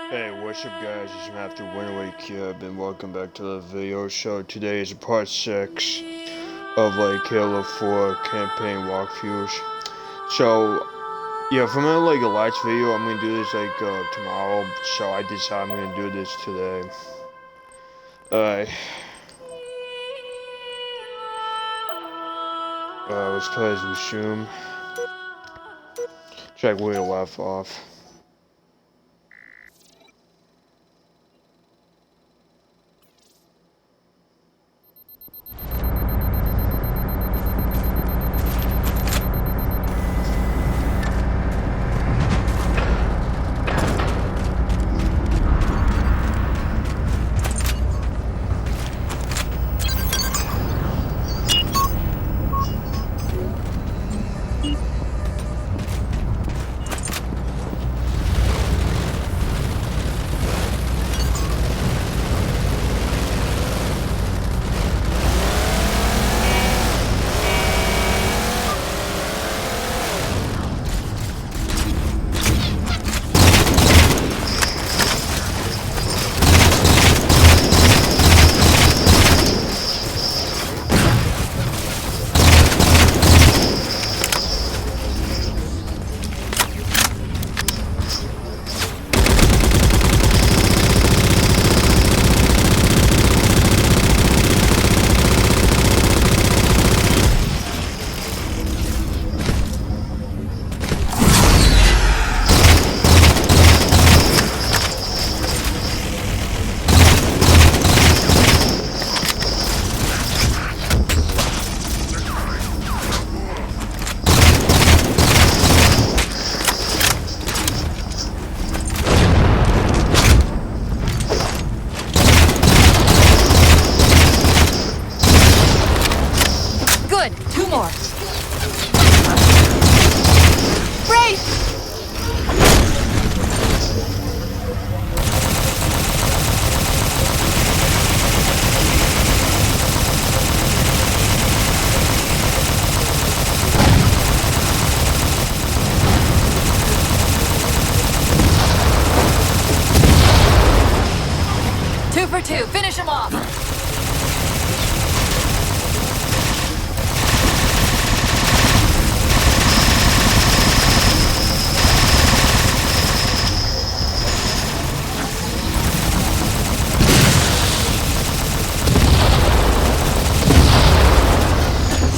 Hey, what's up guys, it's Matthew Winterlake here, and welcome back to the video. So today is part 6 of Halo 4 campaign walkthroughs. So, yeah, for my a lights video, I'm gonna do this tomorrow, so I decided I'm gonna do this today. Let's play as Resume. Check where we left off. Finish him off!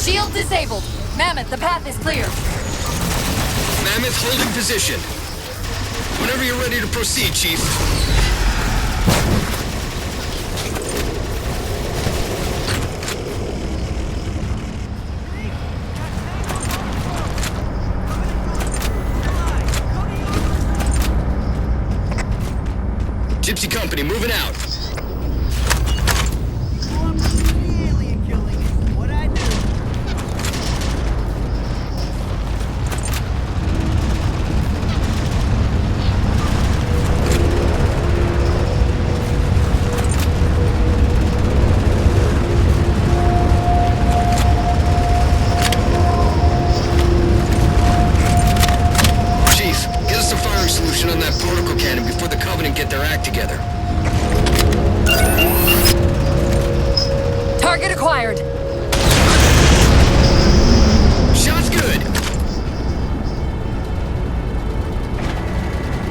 Shield disabled. Mammoth, the path is clear. Mammoth holding position. Whenever you're ready to proceed, Chief. Gypsy Company, moving out. Chief, get us a firing solution on that particle cannon before the Covenant get their act together. Target acquired. Shot's good.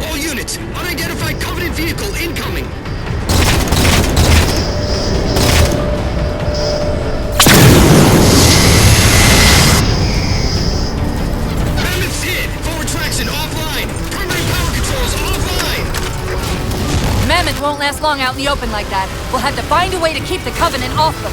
All units, unidentified Covenant vehicle incoming. Mammoth's hit. Forward traction offline. Primary power controls offline. Mammoth won't last long out in the open like that. We'll have to find a way to keep the Covenant off them.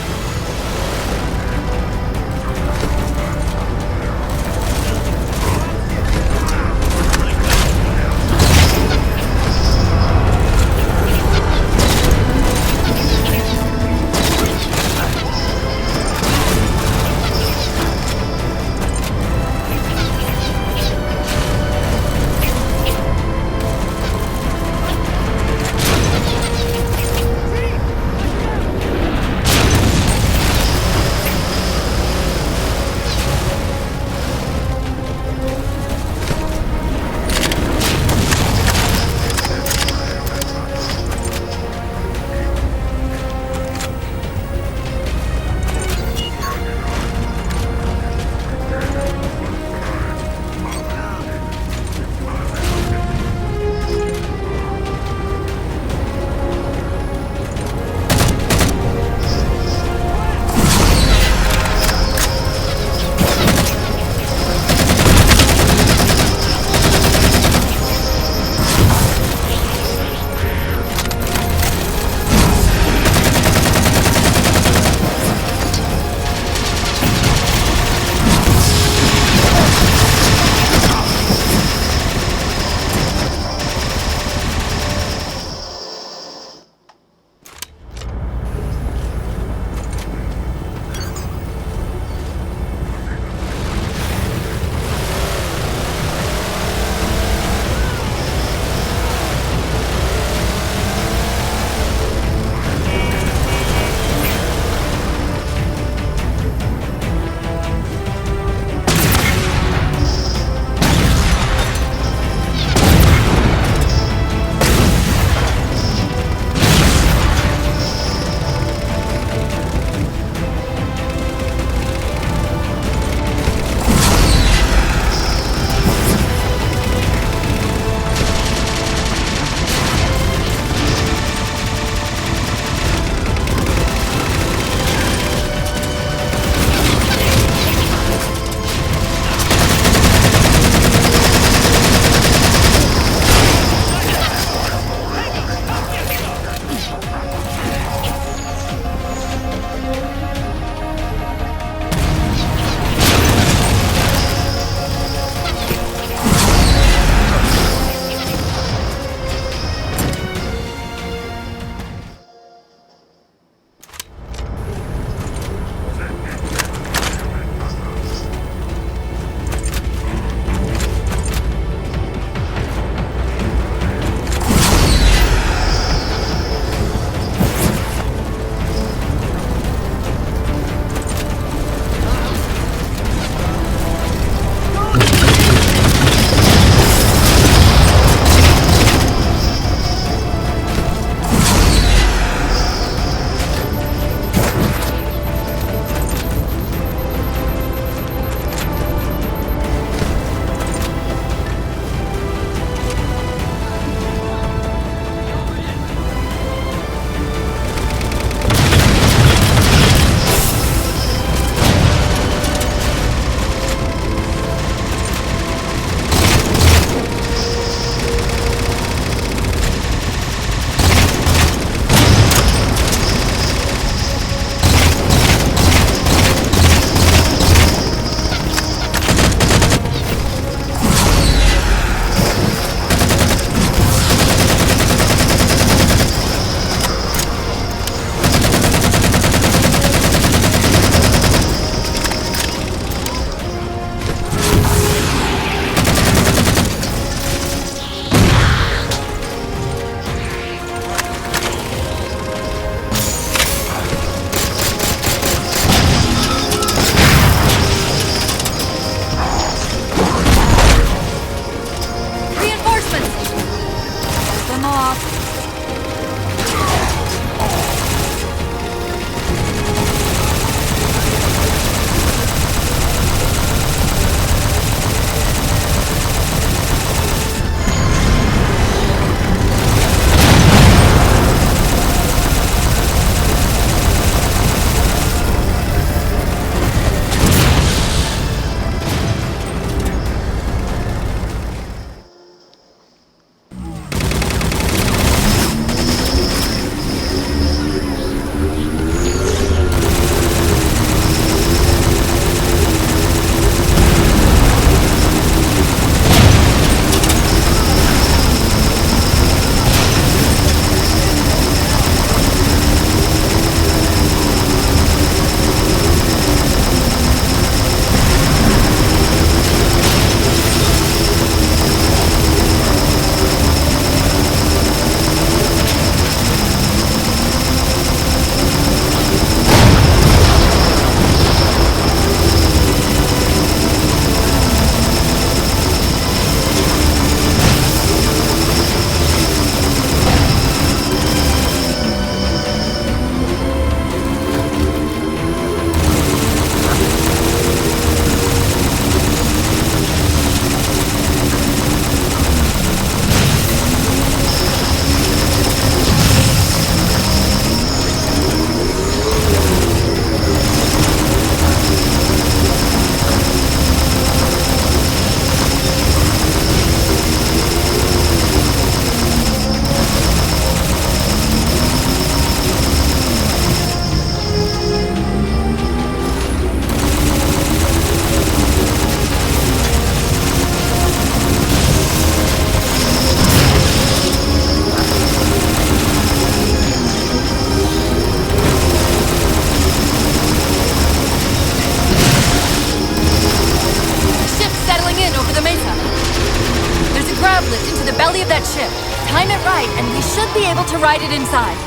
of that ship. Time it right, and we should be able to ride it inside.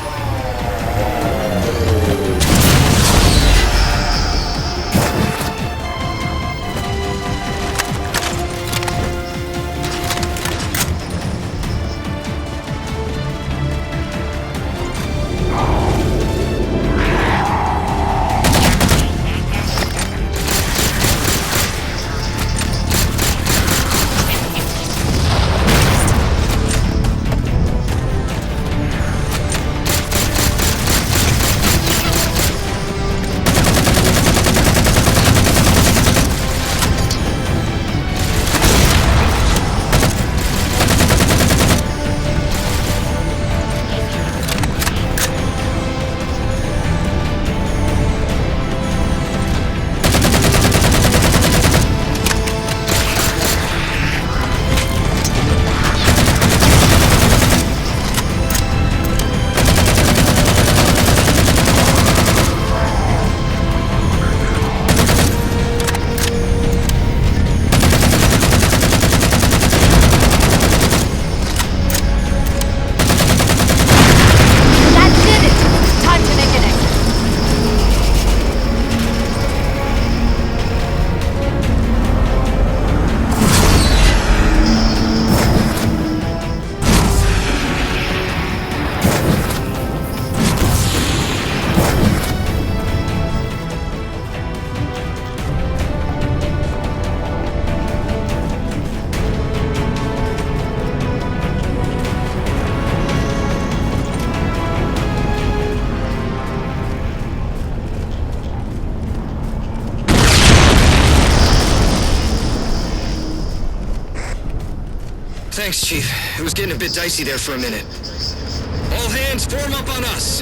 Thanks, Chief. It was getting a bit dicey there for a minute. All hands form up on us!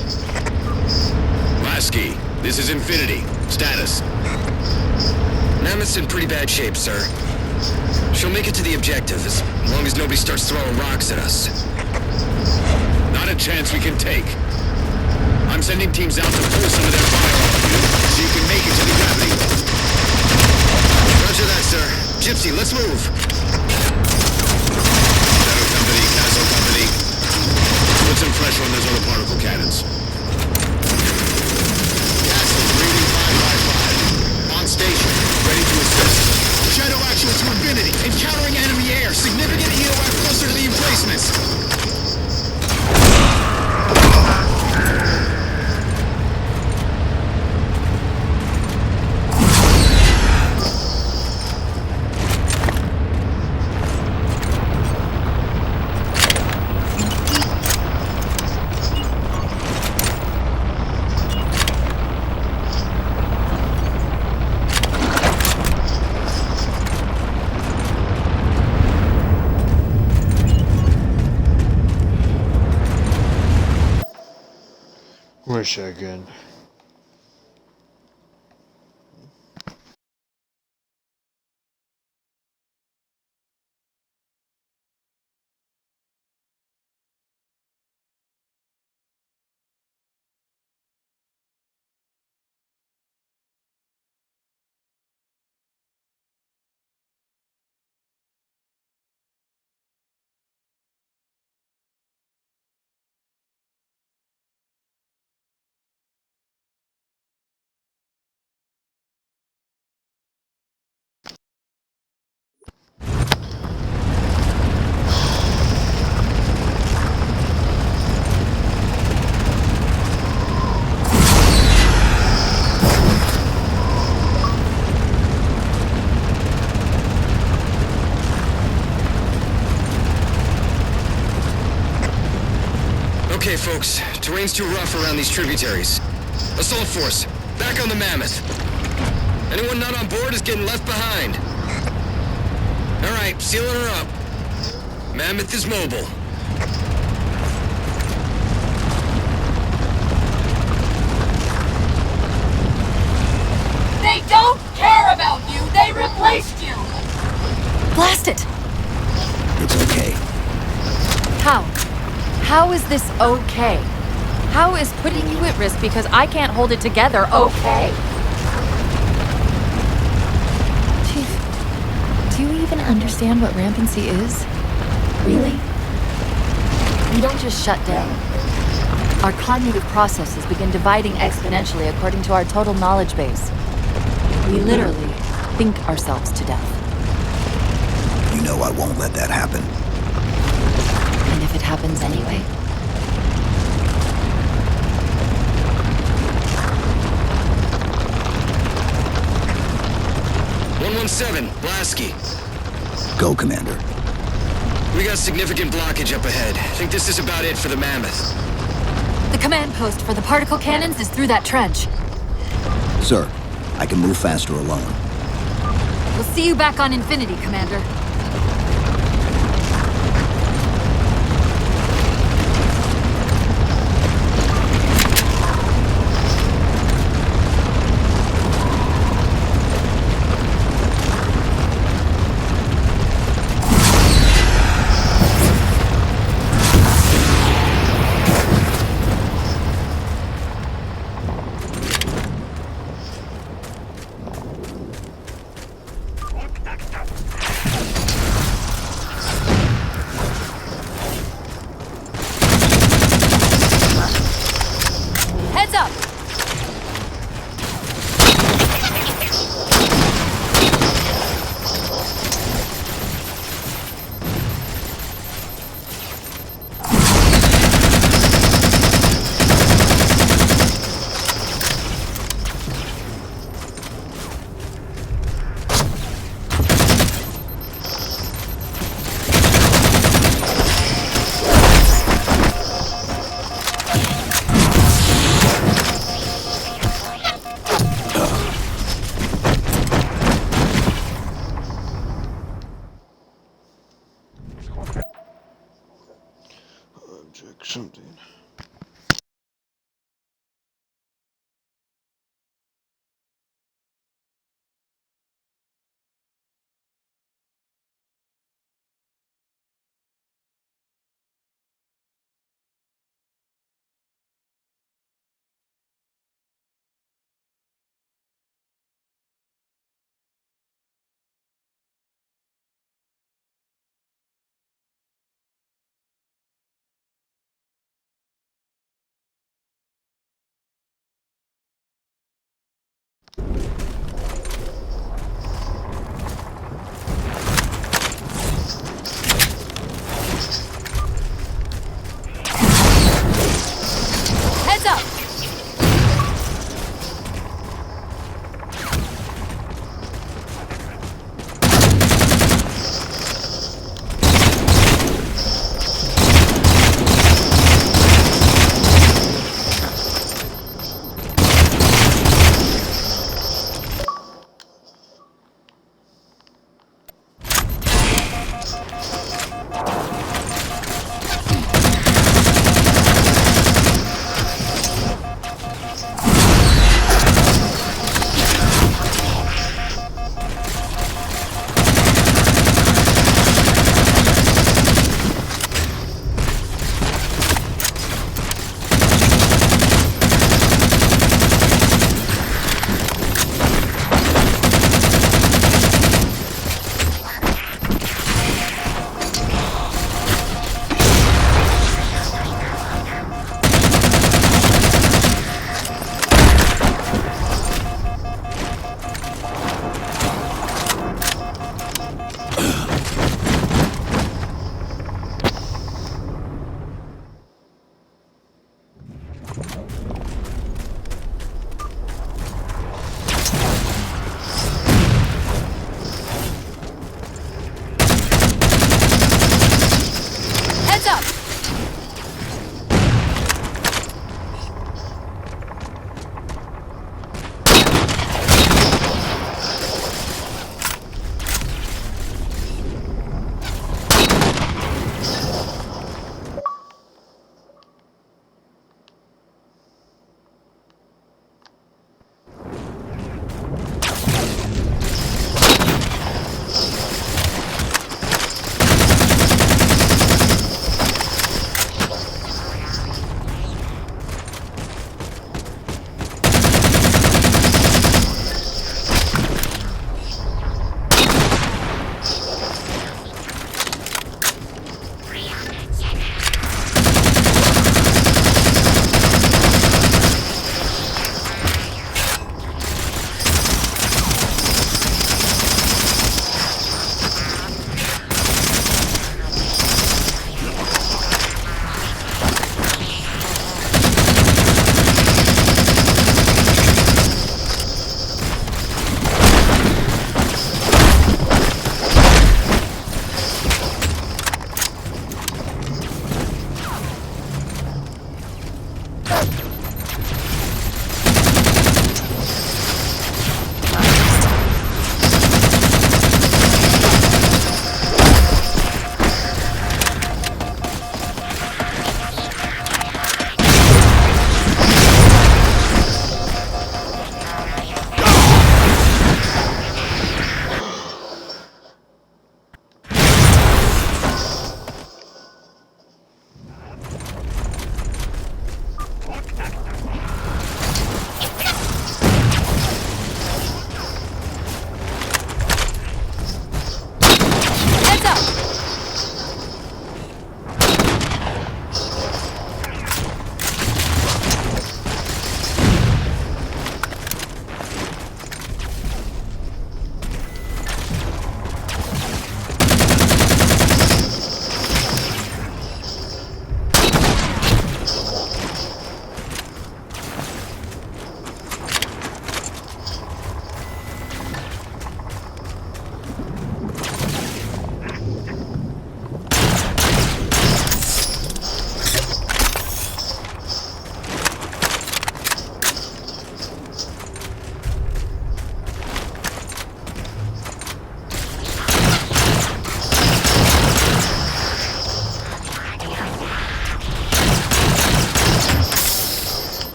Lasky, this is Infinity. Status. Mammoth's in pretty bad shape, sir. She'll make it to the objective as long as nobody starts throwing rocks at us. Not a chance we can take. I'm sending teams out to pull some of their fire off you, so you can make it to the gravity well. Roger that, sir. Gypsy, let's move. Shadow Company, Castle Company. Put some pressure on those other particle cannons. Castle, reading 5 by 5. On station, ready to assist. Shadow actual to Infinity. Encountering enemy air. Significant EOF closer to the emplacements. One second. Okay, folks. Terrain's too rough around these tributaries. Assault force, back on the Mammoth. Anyone not on board is getting left behind. All right, sealing her up. Mammoth is mobile. They don't care about you! They replaced you! Blast it! It's okay. How? How is this okay? How is putting you at risk because I can't hold it together okay? Chief, do you even understand what rampancy is? Really? We don't just shut down. Our cognitive processes begin dividing exponentially according to our total knowledge base. We literally think ourselves to death. You know I won't let that happen. And if it happens anyway? "117, Blasky. Go, Commander. We got significant blockage up ahead. I think this is about it for the Mammoth. The command post for the particle cannons is through that trench. Sir, I can move faster alone. We'll see you back on Infinity, Commander.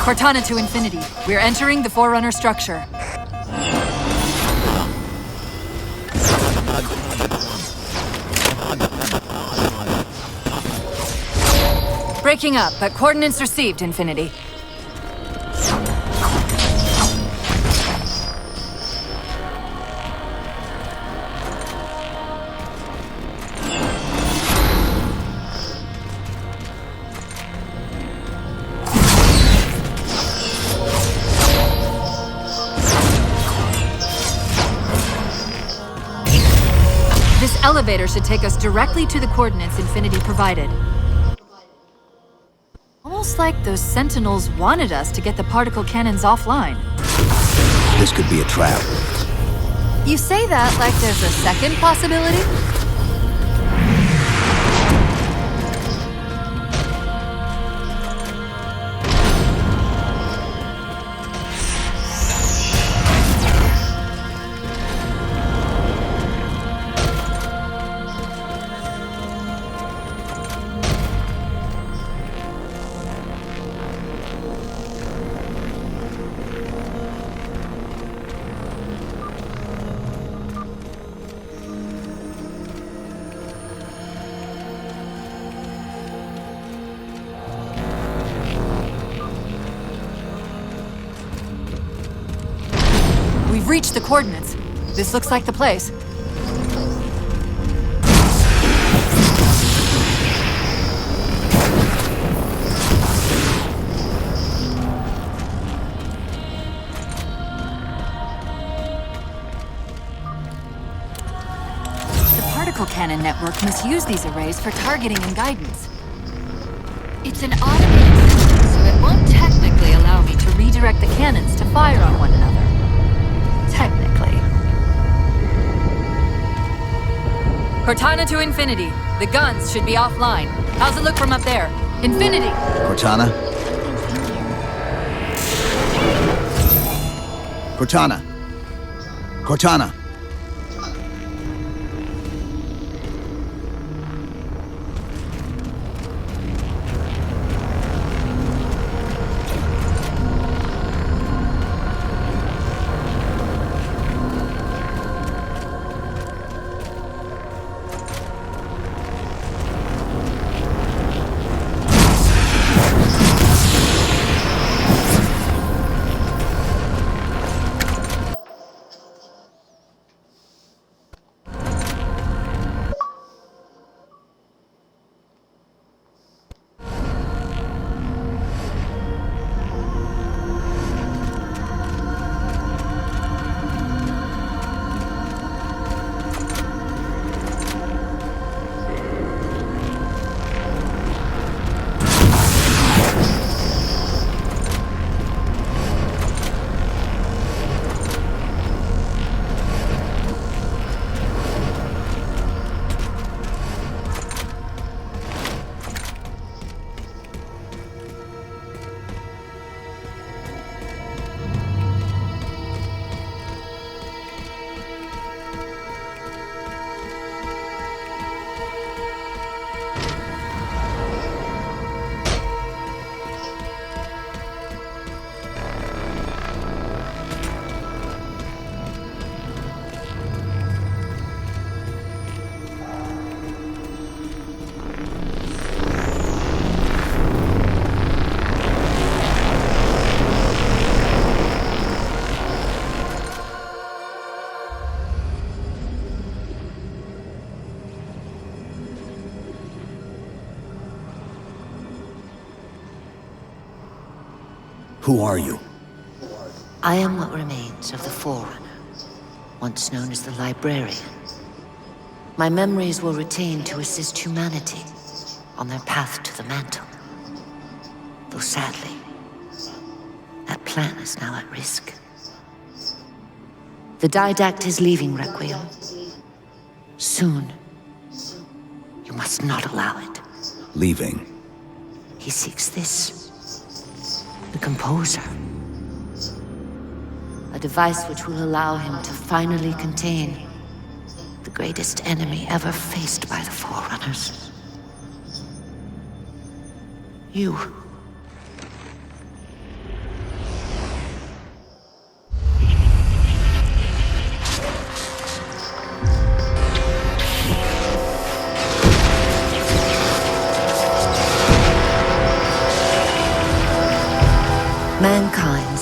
Cortana to Infinity. We're entering the Forerunner structure. Breaking up, but coordinates received, Infinity. This elevator should take us directly to the coordinates Infinity provided. Almost like those Sentinels wanted us to get the particle cannons offline. This could be a trap. You say that like there's a second possibility? We've reached the coordinates. This looks like the place. The particle cannon network must use these arrays for targeting and guidance. It's an automated system, so it won't technically allow me to redirect the cannons to fire on one another. Technically. Cortana to Infinity. The guns should be offline. How's it look from up there? Infinity! Cortana? Cortana? Cortana? Who are you? I am what remains of the Forerunner, once known as the Librarian. My memories were retained to assist humanity on their path to the mantle. Though sadly, that plan is now at risk. The Didact is leaving Requiem. Soon. You must not allow it. Leaving. He seeks this. The Composer. A device which will allow him to finally contain the greatest enemy ever faced by the Forerunners.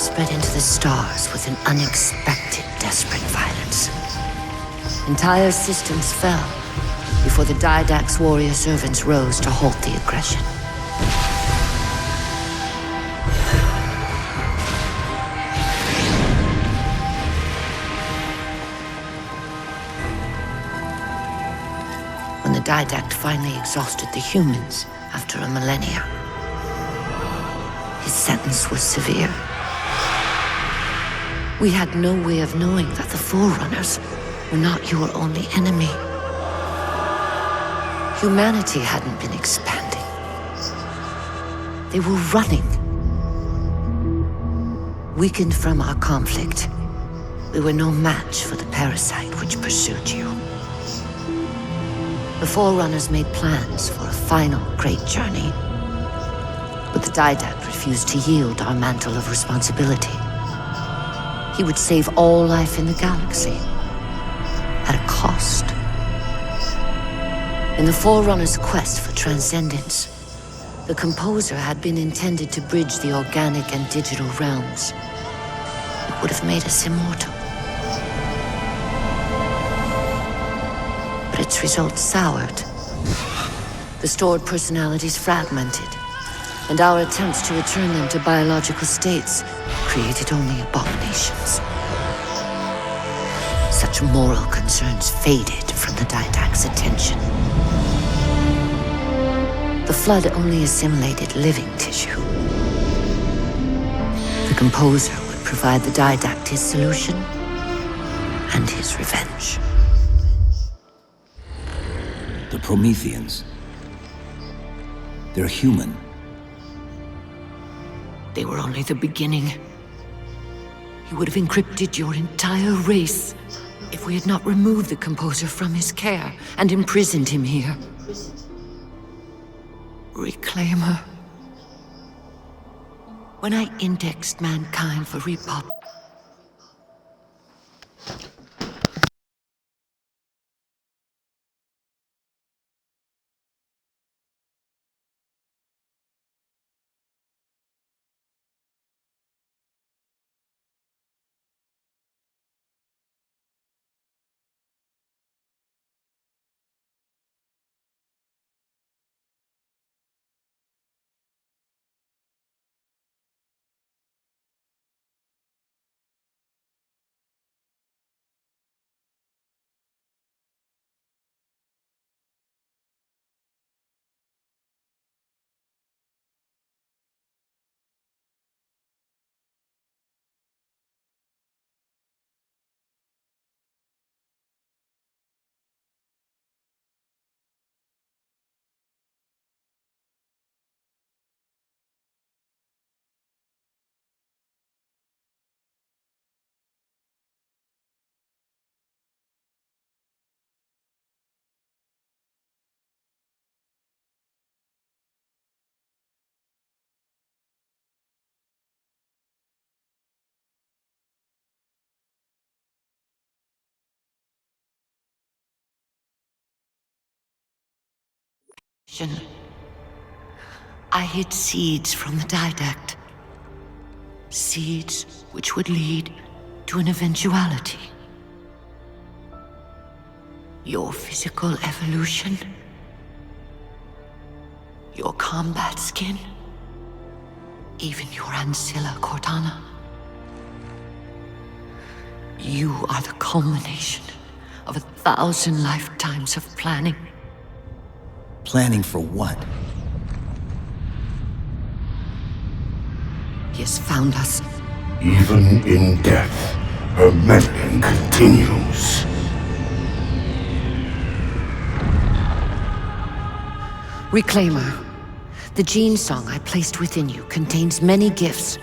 spread into the stars with an unexpected, desperate violence. Entire systems fell before the Didact's warrior servants rose to halt the aggression. When the Didact finally exhausted the humans after a millennia, his sentence was severe. We had no way of knowing that the Forerunners were not your only enemy. Humanity hadn't been expanding. They were running. Weakened from our conflict, we were no match for the parasite which pursued you. The Forerunners made plans for a final great journey, but the Didact refused to yield our mantle of responsibility. He would save all life in the galaxy, at a cost. In the Forerunners' quest for transcendence, the Composer had been intended to bridge the organic and digital realms. It would have made us immortal. But its results soured. The stored personalities fragmented, and our attempts to return them to biological states created only abominations. Such moral concerns faded from the Didact's attention. The Flood only assimilated living tissue. The Composer would provide the Didact his solution and his revenge. The Prometheans. They're human. They were only the beginning. He would have encrypted your entire race if we had not removed the Composer from his care and imprisoned him here. Reclaimer. When I indexed mankind for repop, I hid seeds from the Didact. Seeds which would lead to an eventuality. Your physical evolution. Your combat skin. Even your ancilla Cortana. You are the culmination of 1,000 lifetimes of planning. Planning for what? He has found us. Even in death, her meddling continues. Reclaimer. The gene song I placed within you contains many gifts,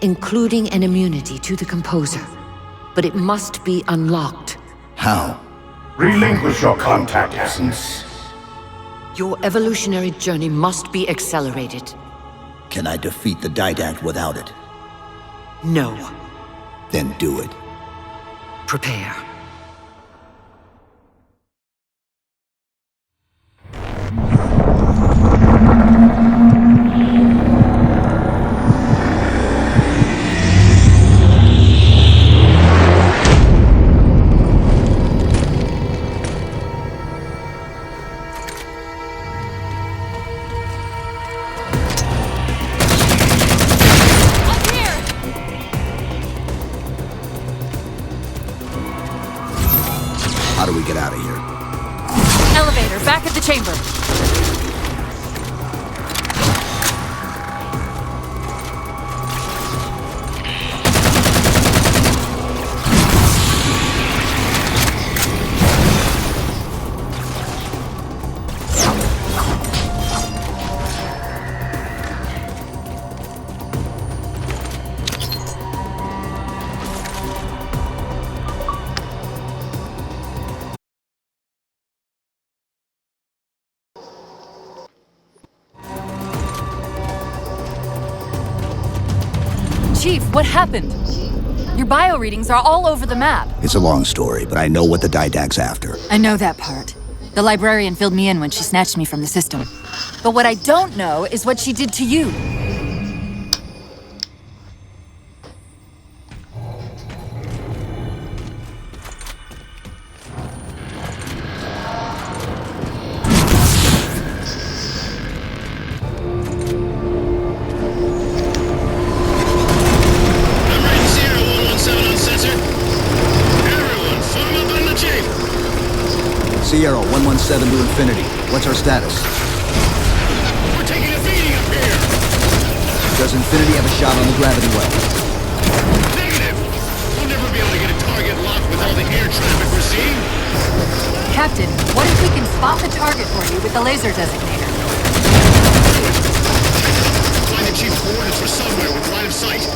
including an immunity to the Composer. But it must be unlocked. How? Relinquish your contact essence. Your evolutionary journey must be accelerated. Can I defeat the Didact without it? No. Then do it. Prepare. How do we get out of here? Elevator, back at the chamber. Chief, what happened? Your bio readings are all over the map. It's a long story, but I know what the Didact's after. I know that part. The librarian filled me in when she snatched me from the system. But what I don't know is what she did to you. Sierra 117 to Infinity. What's our status? We're taking a beating up here! Does Infinity have a shot on the gravity well? Negative! We'll never be able to get a target locked with all the air traffic we're seeing. Captain, what if we can spot the target for you with the laser designator? Do it! Find the chief coordinates for somewhere with line of sight.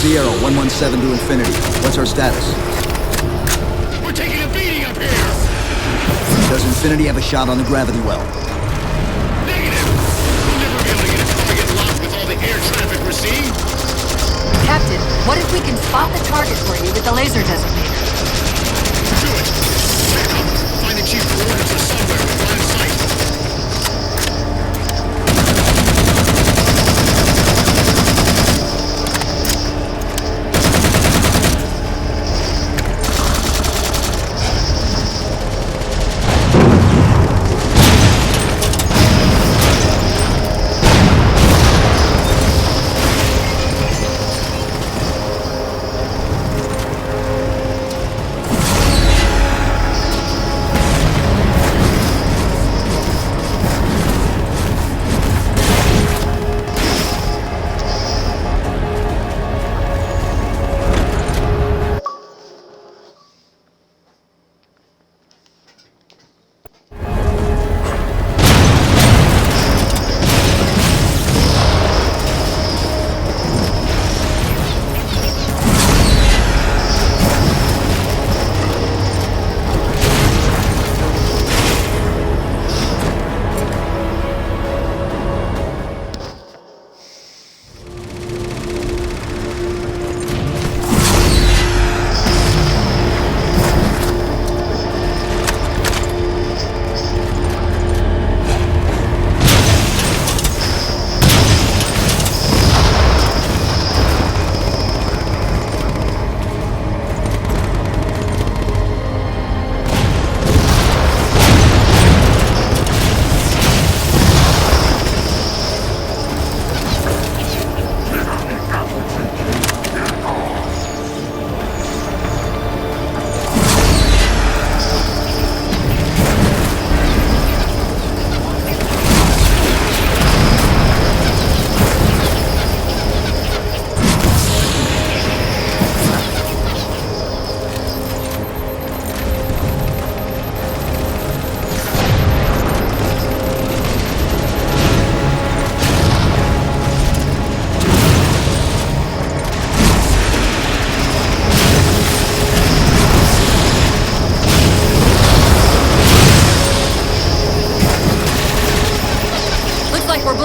Sierra 117 to Infinity. What's our status? We're taking a beating up here! Does Infinity have a shot on the gravity well? Negative! We'll never be able to get a target locked with all the air traffic we're seeing. Captain, what if we can spot the target for you with the laser designator? Do it! Back up! Find the chief coordinates for somewhere with line of sight.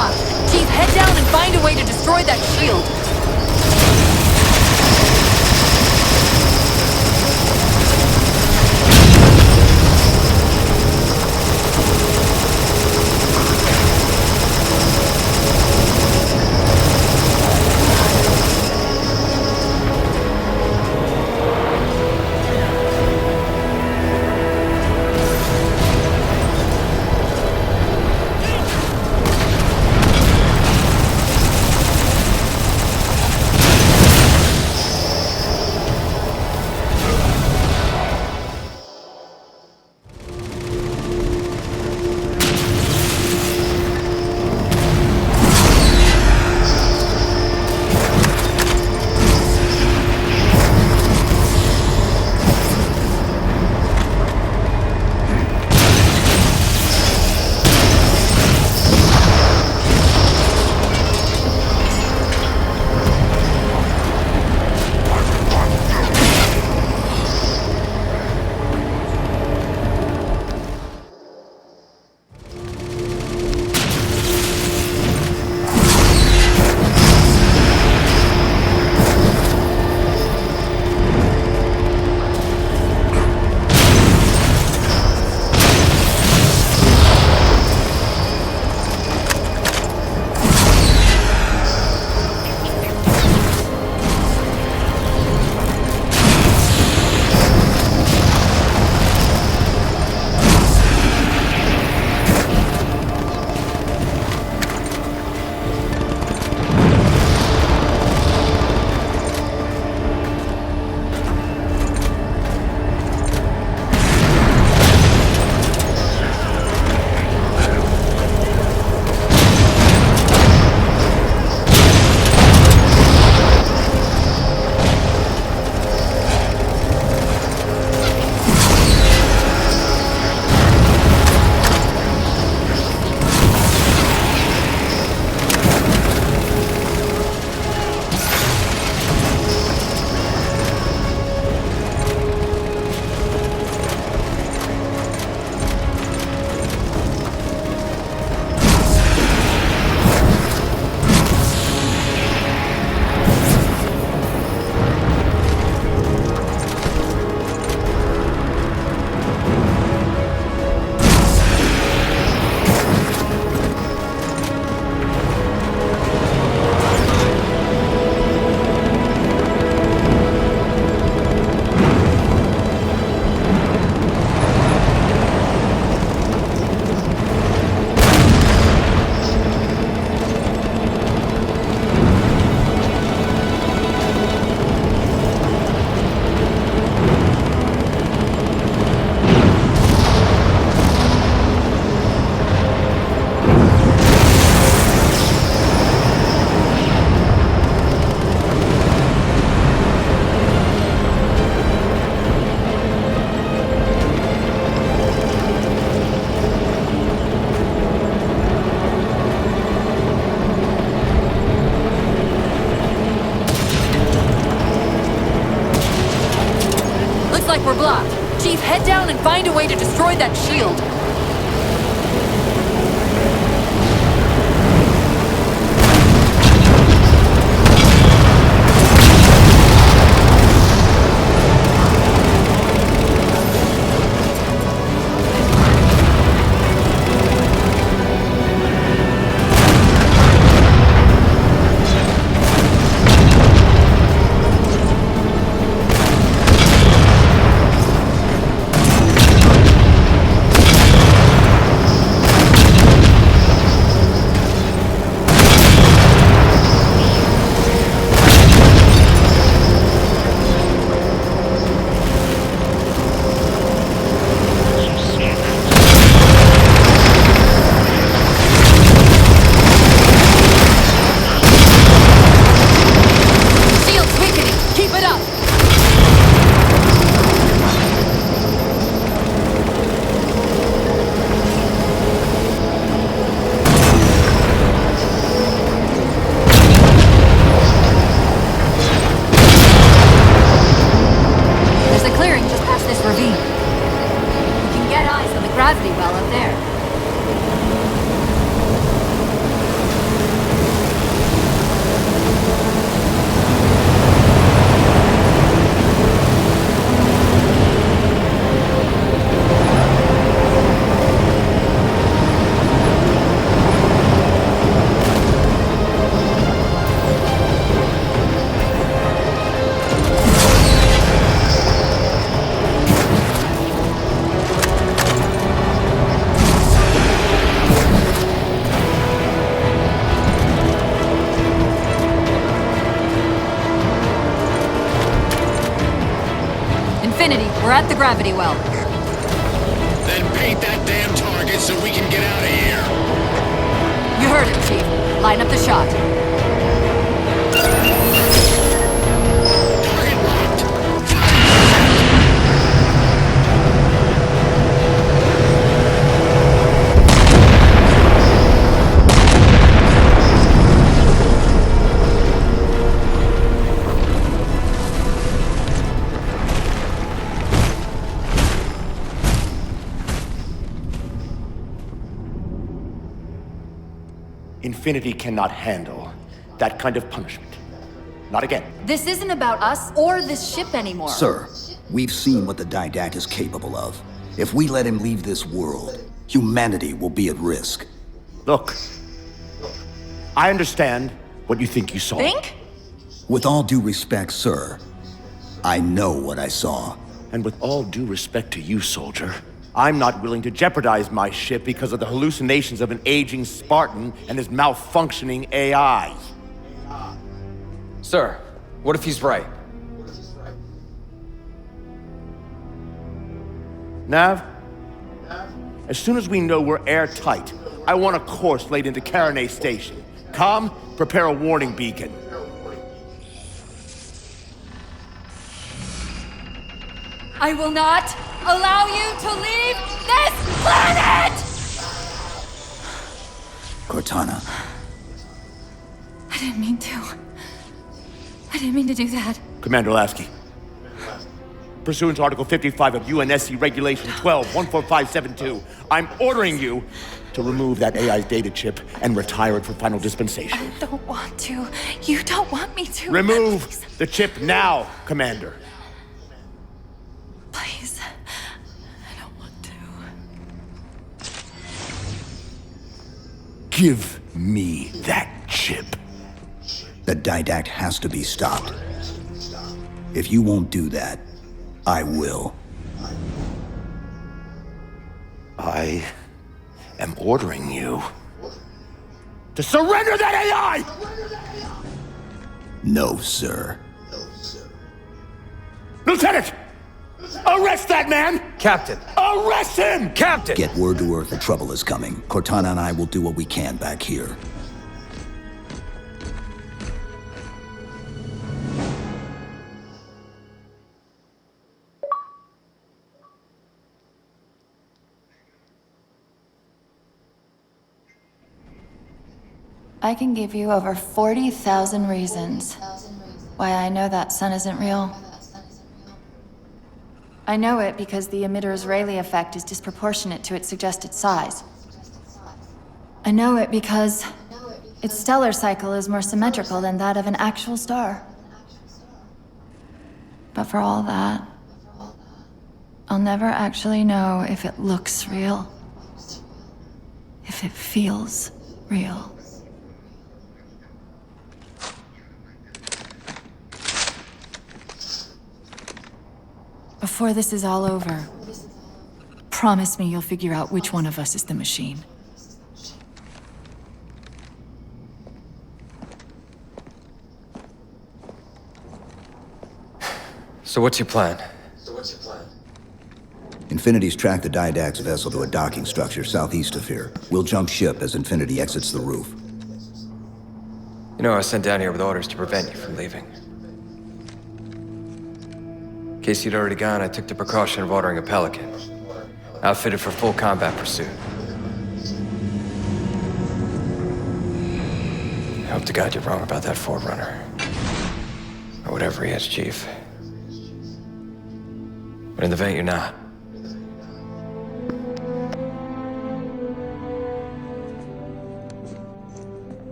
blocked. Chief, head down and find a way to destroy that shield. like we're blocked. Chief, head down and find a way to destroy that shield. We're at the gravity well. Then paint that damn target so we can get out of here. You heard him, Chief. Line up the shot. Target locked. Infinity cannot handle that kind of punishment. Not again. This isn't about us or this ship anymore. Sir, we've seen what the Didact is capable of. If we let him leave this world, humanity will be at risk. Look, I understand what you think you saw. Think? With all due respect, sir, I know what I saw. And with all due respect to you, soldier, I'm not willing to jeopardize my ship because of the hallucinations of an aging Spartan and his malfunctioning AI. Sir, what if he's right? Nav, as soon as we know we're airtight, I want a course laid into Karenay Station. Com, prepare a warning beacon. I will not allow you to leave this planet! Cortana, I didn't mean to. I didn't mean to do that. Commander Lasky, pursuant to Article 55 of UNSC Regulation 12-14572, I'm ordering you to remove that AI's data chip and retire it for final dispensation. I don't want to. You don't want me to. Remove Please. the chip now, Commander. Please. I don't want to. Give me that chip. the Didact has to be stopped. If you won't do that, I will. I am ordering you to surrender that AI! No, sir. Lieutenant! Arrest that man! Captain! Arrest him! Captain! Get word to Earth that trouble is coming. Cortana and I will do what we can back here. I can give you over 40,000 reasons why I know that sun isn't real. I know it because the emitter's Rayleigh effect is disproportionate to its suggested size. I know it because its stellar cycle is more symmetrical than that of an actual star. But for all that, I'll never actually know if it looks real, if it feels real. Before this is all over, promise me you'll figure out which one of us is the machine. So what's your plan? Infinity's tracked the Didact's vessel to a docking structure southeast of here. We'll jump ship as Infinity exits the roof. You know, I was sent down here with orders to prevent you from leaving. In case you'd already gone, I took the precaution of ordering a Pelican, outfitted for full combat pursuit. I hope to God you're wrong about that Forerunner. Or whatever he is, Chief. But in the event you're not.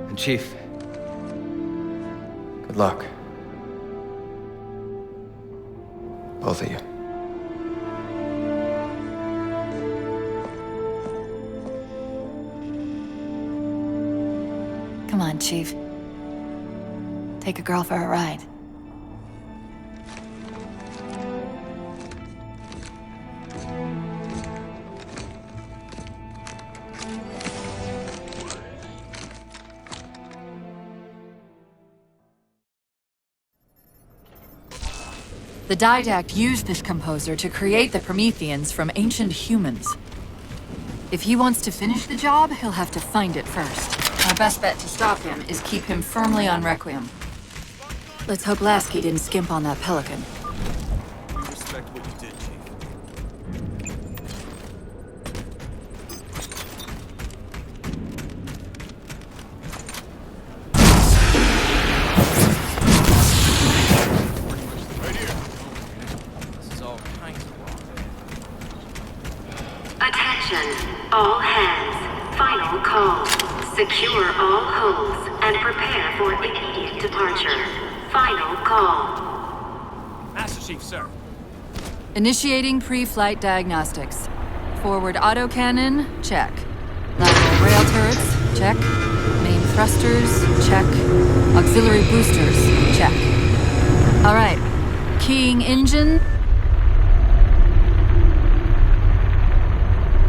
And Chief, good luck. Both of you. Come on, Chief. Take a girl for a ride. The The Didact used this composer to create the Prometheans from ancient humans. If he wants to finish the job, he'll have to find it first. Our best bet to stop him is keep him firmly on Requiem. Let's hope Lasky didn't skimp on that Pelican. Respect what you did, Chief. Attention, all hands. Final call. Secure all holds and prepare for immediate departure. Final call. Master Chief, sir. Initiating pre-flight diagnostics. Forward autocannon, check. Lateral rail turrets, check. Main thrusters, check. Auxiliary boosters, check. All right. Keying engine.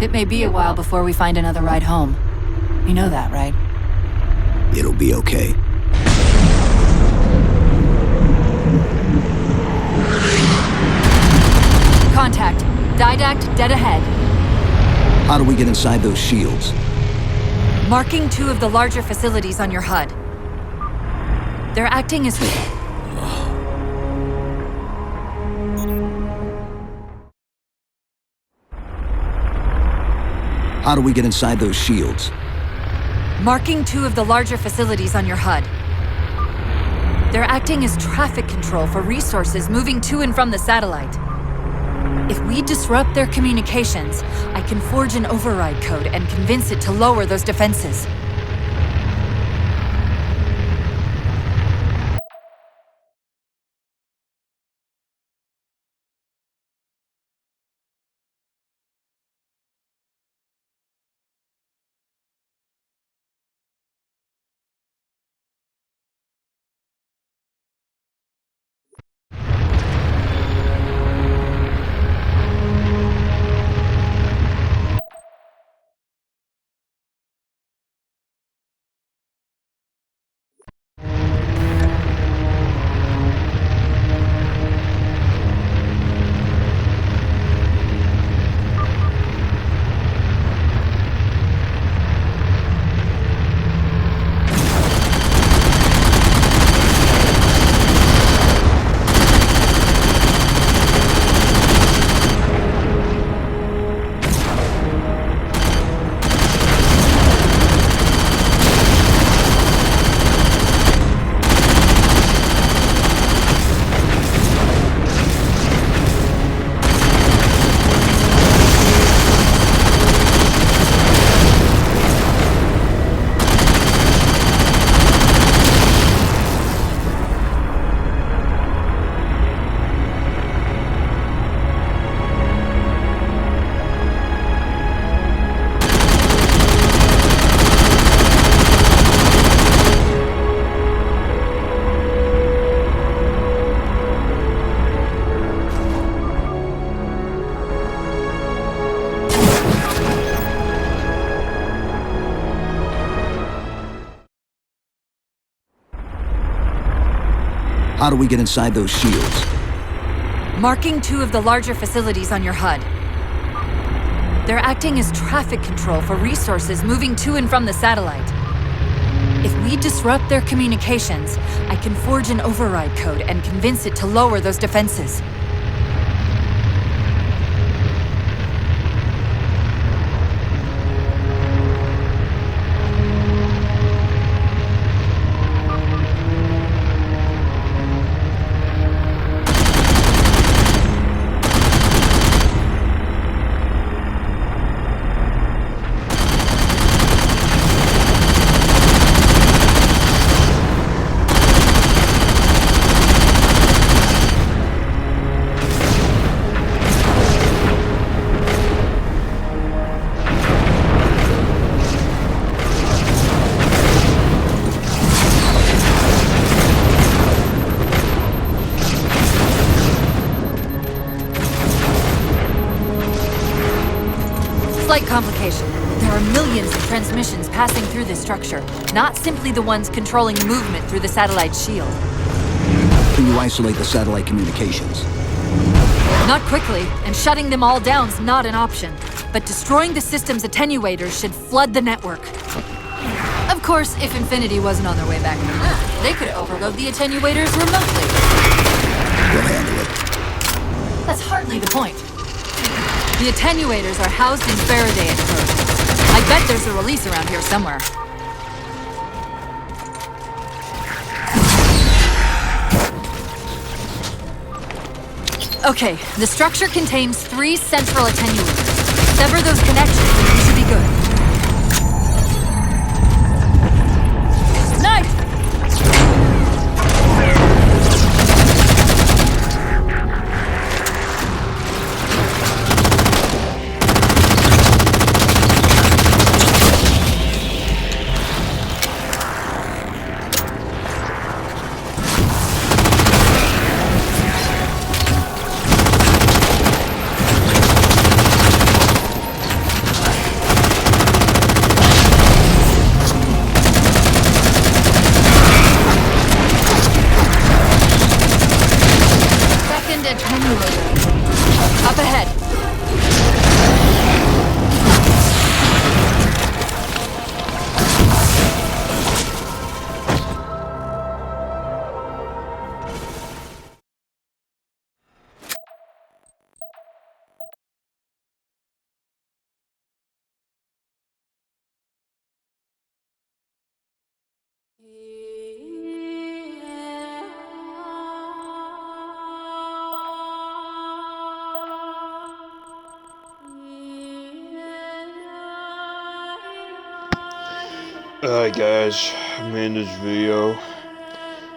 It may be a while before we find another ride home. You know that, right? It'll be okay. Contact. Didact dead ahead. How do we get inside those shields? Marking 2 of the larger facilities on your HUD. They're acting as... How do we get inside those shields? Marking 2 of the larger facilities on your HUD. They're acting as traffic control for resources moving to and from the satellite. If we disrupt their communications, I can forge an override code and convince it to lower those defenses. How do we get inside those shields? Marking 2 of the larger facilities on your HUD. They're acting as traffic control for resources moving to and from the satellite. If we disrupt their communications, I can forge an override code and convince it to lower those defenses. Slight complication. There are millions of transmissions passing through this structure, not simply the ones controlling movement through the satellite shield. Can you isolate the satellite communications? Not quickly, and shutting them all down's not an option. But destroying the system's attenuators should flood the network. Of course, if Infinity wasn't on their way back to Earth, they could overload the attenuators remotely. We'll handle it. That's hardly the point. The attenuators are housed in Faraday enclosures. I bet there's a release around here somewhere. Okay, the structure contains 3 central attenuators. Sever those connections and we should be good. Nice! Up ahead. Alright guys, I'm in this video,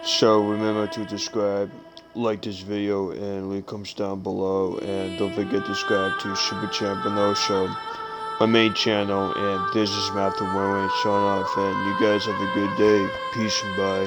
so remember to subscribe, like this video, and link comes down below, and don't forget to subscribe to Super Champion Show, my main channel, and this is Matthew Winway signing off, and you guys have a good day, peace and bye.